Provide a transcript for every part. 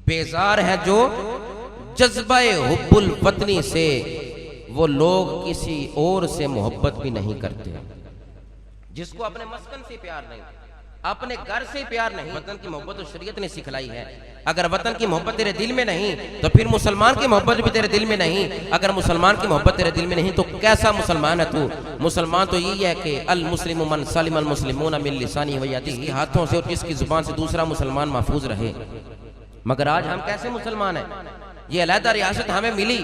बेजार हैं जो जज्बा-ए हुब्बुल वतनी से, वो लोग किसी और से मोहब्बत भी नहीं करते। जिसको अपने मस्कन से प्यार नहीं, अपने घर से प्यार नहीं। वतन की मोहब्बत तो शरीयत ने सिखलाई है। अगर वतन की मोहब्बत तेरे दिल में नहीं तो फिर मुसलमान की मोहब्बत भी तेरे दिल में नहीं। अगर मुसलमान की मोहब्बत तेरे दिल में नहीं तो कैसा मुसलमान है तू? मुसलमान तो यही है कि अल मुस्लिम मन सलिम अल मुस्लिमून मिन लिसानी व यदिही, हाथों से और इसकी जुबान से दूसरा मुसलमान महफूज रहे। मगर आज हम कैसे मुसलमान हैं? ये अलहदा रियासत हमें मिली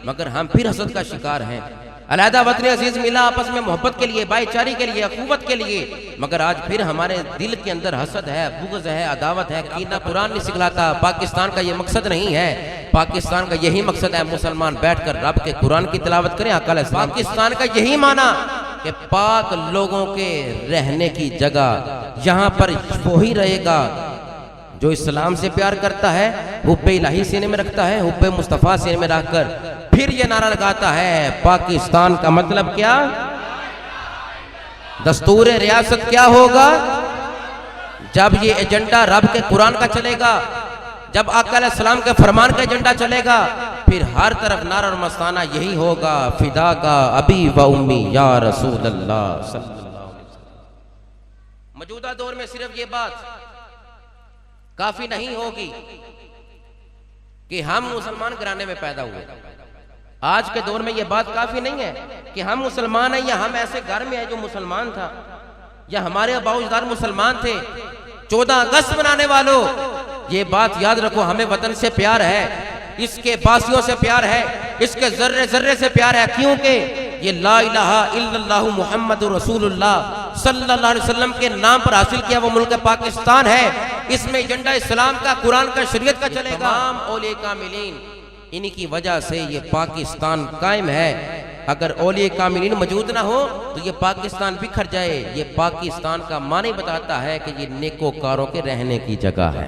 मगर हम फिर हसद का शिकार हैं। अलहदा वतन अजीज मिला आपस में मोहब्बत के लिए, भाईचारे के लिए, अखुवत के लिए, मगर आज फिर हमारे दिल के अंदर हसद है, बुग़्ज़ है, अदावत है, कीना कुरान नहीं सिखलाता। पाकिस्तान का ये मकसद नहीं है। पाकिस्तान का यही मकसद है मुसलमान बैठकर रब के कुरान की तिलावत करें। पाकिस्तान का यही माना कि पाक लोगों के रहने की जगह यहाँ पर वही रहेगा जो इस्लाम से प्यार करता है, हुब्बे इलाही सीने में रखता है, हुब्बे मुस्तफ़ा सीने में रखकर फिर ये नारा लगाता है पाकिस्तान का मतलब क्या, दस्तूर रियासत क्या होगा। जब ये एजेंडा रब के कुरान का चलेगा, जब आका अलैहिस्सलाम के फरमान का एजेंडा चलेगा, फिर हर तरफ नारा और मस्ताना यही होगा, फिदा का अबी व उम्मी या रसूल अल्लाह सल्लल्लाहु अलैहि वसल्लम। मौजूदा दौर में सिर्फ ये बात काफी नहीं होगी कि हम मुसलमान घराने में पैदा हुए। आज के दौर में यह बात काफी नहीं है कि हम मुसलमान हैं या हम ऐसे घर में हैं जो मुसलमान था या हमारे अबाउजदार मुसलमान थे। 14 अगस्त मनाने वालों, ये बात याद रखो, हमें वतन से प्यार है, इसके बासियों से प्यार है, इसके जर्रे जर्रे से प्यार है। क्योंकि ये ला इलाहा इल्लल्लाहु मुहम्मदुर रसूलुल्लाह सल्लल्लाहु अलैहि वसल्लम के नाम पर हासिल किया वो मुल्क पाकिस्तान है। इसमें एजेंडा इस्लाम का, कुरान का, शरीयत का चलेगा। तमाम औलिया कामिलीन, इन्हीं की वजह से ये पाकिस्तान कायम है। अगर औलिया कामिलीन मौजूद ना हो तो ये पाकिस्तान बिखर जाए। ये पाकिस्तान का माने बताता है कि ये नेकोकारों के रहने की जगह है।